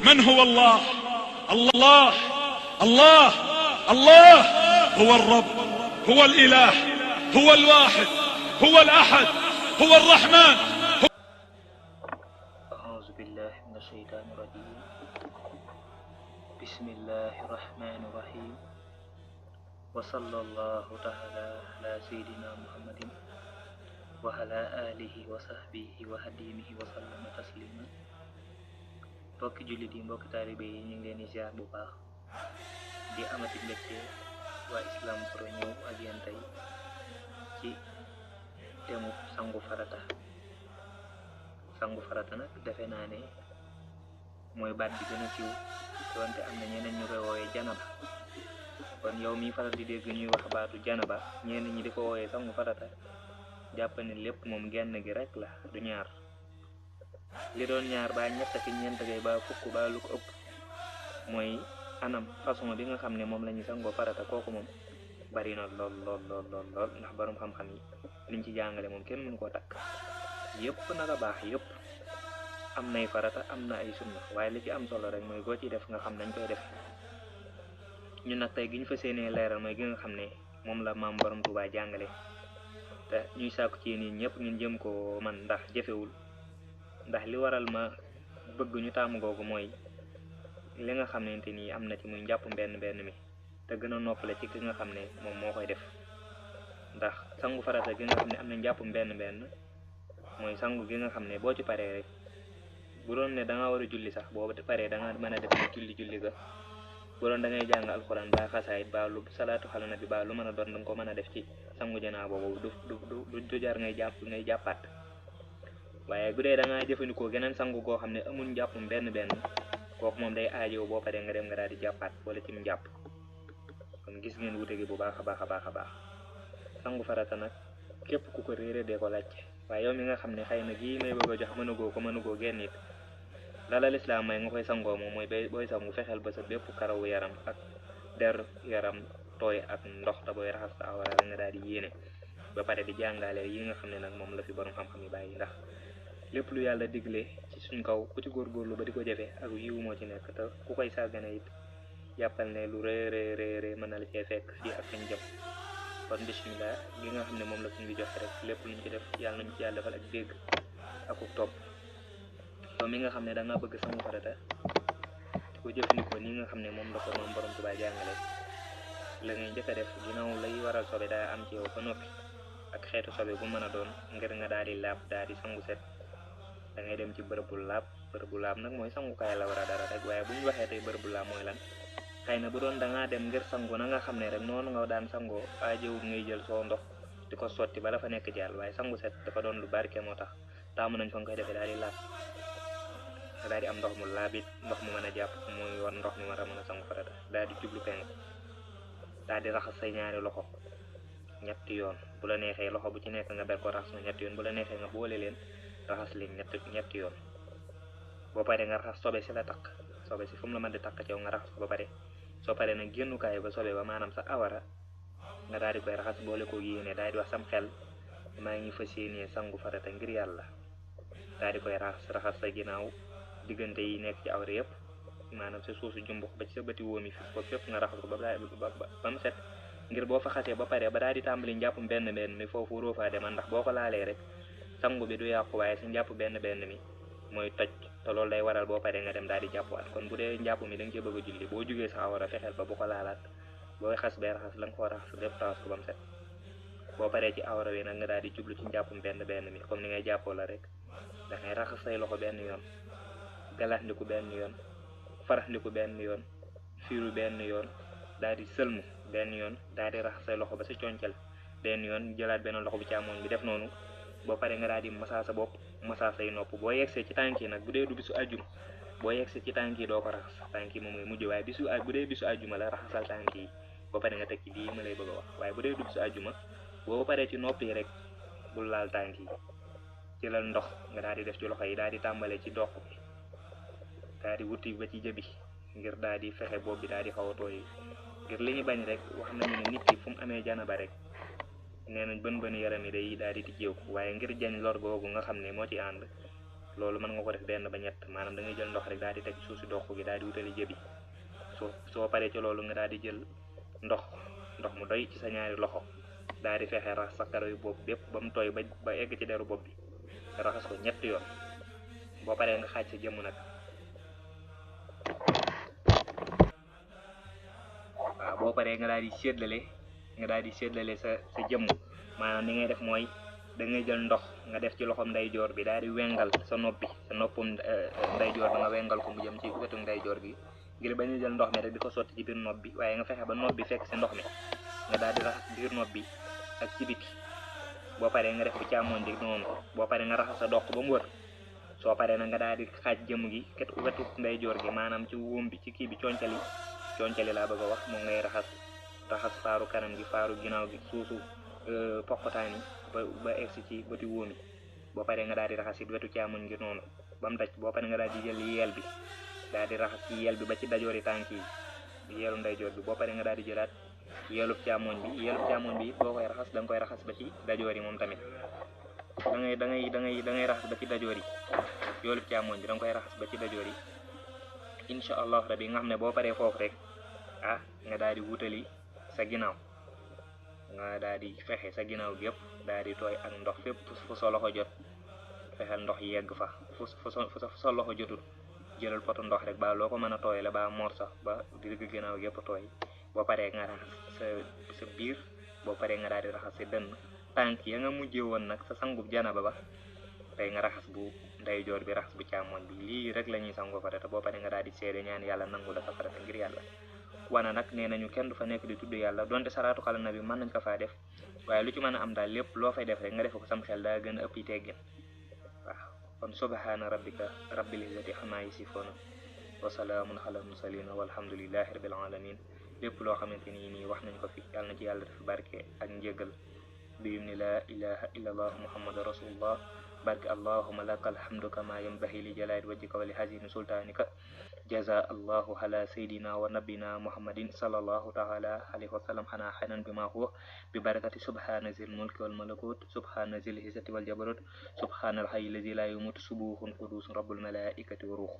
من هو الله؟ الله الله الله هو الرب، هو الإله، هو الواحد، هو الأحد، هو الرحمن. أعوذ بالله من الشيطان الرجيم. بسم الله الرحمن الرحيم. وصلى الله تعالى على سيدنا محمد وعلى آله وصحبه وخديمه وسلم تسليما. mbokki jullit yi, mbokki taalibe yi, ñu ngi leen di ziar bu baax di amati mbégte waa Islam Pro ñëw ak yéen tey ci temu sangu farata. sangu farata nag defe naa ne mooy baat bi gën a siiw, wante am na ñeneen ñu koy wooyee janaba. kon yow mi faral di dégg ñuy wax baatu janaba, ñenn ñi di ko wooyee sangu farata, jàpp ne lépp moom genn gi rek la, du ñaar. li doon ñaar ba ñett ki ñeent gay ba fukk ba lu ko ëpp mooy anam façon bi nga xam ne moom la ñuy sangoo farata. kooku moom bari na lool lool lool lool lool, ndax borom xam-xam yi liñ ci jàngale moom kenn mënu koo takk. yëpp naka baax, yëpp am nay farata, am na ay sunna, waaye li ci am solo rek mooy goo ci def nga xam nañ koy def. ñun nag tey gi ñu fa seenee leeral mooy gi nga xam ne moom la maam borom Tuubaa jàngale, te ñuy sàkku ci yéen ñëpp ngeen jëm ko man, ndax jëfewul. ndax li waral ma bëgg ñu taamu googu mooy li nga xamante ni am na ci muy njàpp benn mi te gën a noppale ci ki nga xam ne moom moo koy def. ndax sangu farata gi nga xam ne am na njàpp benn mooy sangu gi nga xam ne boo ci paree rek, bu doon ne da nga war a julli sax boo paree da nga mën a def julli ga. bu doon da ngay jàng alxuraan ba xasaayit ba lu salaatu xala nabi ba lu mën a doon da nga ko mën a def ci sangu janaa boobu, du jar ngay jàppaat. waaye bu dee da ngaa jëfandikoo geneen sangu goo xam ne amul njàppum benn kooku moom day aajow boo paree nga dem nga daal di jàppaat wala ci mu jàpp. kon gis ngeen wute gi bu baax a baax. sangu farata nag képp ku ko réere dee ko laajte. waaye yow mi nga xam ne xëy na gii may bëgg a jox mënagoo genn it, lala lislaam may nga koy sangoo moom mooy booy sangu fexeel ba sa bépp karawu yaram ak der yaram tooy ak ndox, te booy raxas sa awra nga daal di yéene ba pare di jàngale yi nga xam ne nag moom la fi borom xam-xam yi bàyyi. ndax lépp lu yàlla digle ci suñ kaw ku ci góorgóorlu ba di ko jafe ak yiw moo ci nekk, te ku koy sàggane it jàppal ne lu rëy mën na la cee fekk fii ak suñ jëm. kon bismillah, li nga xam ne moom la suñ bi joxe rek lépp luñ ci def yàlla nañ ci yàlla defal ak dégg ak topp. yow mi nga xam ne da nga bëgg sangu farata di ko jëfandikoo ni nga xam ne moom la ko moom borom Tuubaa jàngale, la ngay njëkk a def ginnaaw lay waral sobe daa am ci yow ba noppi ak xeetu sobe bu mën a doon, ngir nga daal di laab daal di sangu set. da ngay dem ci bërëb bu laab nag mooy sangukaay la war a dara rek. waaye bu ñu waxee tey bërëb bu laab mooy lan? xëy na bu doon da ngaa dem ngir sangu na nga xam ne rek noonu nga daan sangoo, aajewul ngay jël soo ndox di ko sotti bala fa nekk jàll. waaye sangu set dafa doon lu barke, moo tax taamu nañ fa nga koy defee daal di laab, daal di am ndox mu laabit, ndox mu mën a jàpp, muy war ndox mi war a mën a sangu farata. daal di jublu penk, daal di raxas say ñaari loxo ñetti yoon. bu la neexee loxo bu ci nekk nga ber ko raxas ñetti yoon, bu la neexee nga boole leen raxas leen ñetti yoon. boo paree nga raxas sobe si la takk, sobe si fu mu la mën di takk ci yow nga raxas ko ba pare. soo paree nag génnukaay ba sobe ba maanaam sa awara nga daal di koy raxas boole ko yéene, daal di wax sam xel maa ngi fas yéene sangu farata ngir yàlla. daal di koy raxas sa ginnaaw diggante yi nekk ci awra yëpp, maanaam sa suusu jumbux ba ci sa bëti wóomi fi ko fépp nga raxas ko ba mu set. ngir boo fa xasee ba pare ba daal di tàmbali njàpp benn mi foofu róofaa demal, ndax boo ko laalee rek sangu bi du yàqu, waaye sa njàpp benn mi mooy toj, te loolu day waral boo paree nga dem daal di jàppuwaat. kon bu dee njàpp mi da nga cee bëgg a julli, boo jugee sa awara fexeel ba bu ko laalaat. booy xas bay raxas la nga ko raxas lépp raxas ko ba mu set. boo paree ci awara wi nag nga daal di jublu ci njàppum benn mi, comme ni ngay jàppoo la rek. da ngay raxas say loxo benn yoon, galaxndiku benn yoon, faraxndiku benn yoon, fiiru benn yoon, daal di sëlmu benn yoon, daal di raxas say loxo ba sa concal benn yoon, jëlaat benn loxo bu càmmoñ bi def noonu. boo paree nga daal di masaa sa bopp, masaa say nopp. boo yegsee ci tànk yi nag, bu dee du bisu àjjuma, boo yegsee ci tànk yi doo ko raxas, tànk yi moom mooy mujj. waaye bu dee bisu àjjuma la, raxasal tànk yi boo paree nga teg ci lii ma lay bëgg a wax. waaye bu dee du bisu àjjuma, boo paree ci nopp yi rek bul laal tànk yi. jëlal ndox nga daal di def ci loxo yi, daal di tàmbalee ci dox bi, daal di wuti ba ci jëbi, ngir daal di fexe bopp bi daal di xaw a tooy. ngir li ñu bañ rek, wax nañu ne nit ki fu mu amee janaba rek nee nañ bën yaram yi day daal di tijjeeku. waaye ngir jañ lor googu nga xam ne moo ci ànd, loolu mën nga ko def benn ba ñett maanaam da ngay jël ndox rek daal di teg suuf si dox gi daal di wutali jëbi soo paree ci loolu nga daal di jël ndox mu doy ci sa ñaari loxo daal di fexe raxas sa karaw yu bopp bépp ba mu tooy ba egg ci deru bopp bi raxas ko ñetti yoon boo paree nga xaaj sa jëmm nag waaw boo paree nga daal di séddale sa jëmm maanaam ni ngay def mooy da ngay jël ndox nga def ci loxom ndeyjoor bi daal di wengal sa noppum ndeyjoor bi nga wengal ko mu jëm ci wetu ndeyjoor gi ngir bañ a jël ndox mi rek di ko sotti ci biir nopp bi waaye nga fexe ba nopp bi fekk si ndox mi nga daal di raxas biir nopp bi ak ci biti boo paree nga def bu càmmoñ bi noonu boo paree nga raxas sa doq ba mu wër soo paree nag nga daal di xaaj jëmm gi wetu ndeyjoor gi maanaam ci wóom bi ci kii bi concali laa bëgg a wax moom ngay raxas faaru kanam gi faaru ginnaaw gi suusu poqotaan yi ba egsi ci bëti wóom yi boo paree nga daal di raxas it wetu càmmoñ gi noonu ba mu daj boo paree nga daal di jël yeel bi daal di raxas ci yeel bi ba ci dajoori tànk yi yeelu ndeyjoor bi boo paree nga daal di jëlaat yeelub càmmoñ bi boo koy raxas da nga koy raxas ba ci dajoor yi moom tamit da ngay raxas ba ci dajoor yi yeelub càmmoñ bi da nga koy raxas ba ci dajoor yi incha allah rabbi nga xam ne boo paree foofu rek nga daal di wutali sa ginnaaw nga daal di fexe sa ginnaaw gépp daal di tooy ak ndox fépp fu sa loxo jot fexeel ndox yegg fa fu sa loxo jotul jëlal poto ndox rek ba loo ko mën a tooy la ba mor sax ba digg ginnaaw gépp tooy boo paree nga raxas sa biir boo paree nga daal di raxas sa dënn tànk ya nga mujjee woon nag sa sangub janaba ba tey nga raxas bu ndeyjoor bi raxas bu càmmoñ bi lii rek la ñuy sangoo farata boo paree nga daal di seede ñaan yàlla nangu la sa farata ngir yàlla wana nag nee nañu kenn du fa nekk di tudd yàlla donte salaatu xala nabi mën nañ ko faa def waaye lu ci mën a am daal lépp loo fay def rek nga defe ko sam xel daa gën a ëpp yi teggin waaw kon subhaana rabbika rabbil izzati ammaa yasifuuna wa salaamun alal mursaliin walhamdulillahi rabbil alamin lépp loo xamante ni nii wax nañ ko fi yàlla na ci yàlla dafa barke ak njëgal bi ni la ilaha illa allah muhammadu rasulullah barke allahuma laka alhamdu kama yanbahi li jalaali wajhika wa li hazimi sultanika jaza allahu ala sayidina wa nabina muhammadin sallallahu taala alayhi wa sallam xanaa xanan bi ma huwa bi barakati subhana zil mulki wal malakut subhana zil izzati wal jabarut subhana al hayy lazi la yamut subuhun qudus rabbul malaikati wa ruh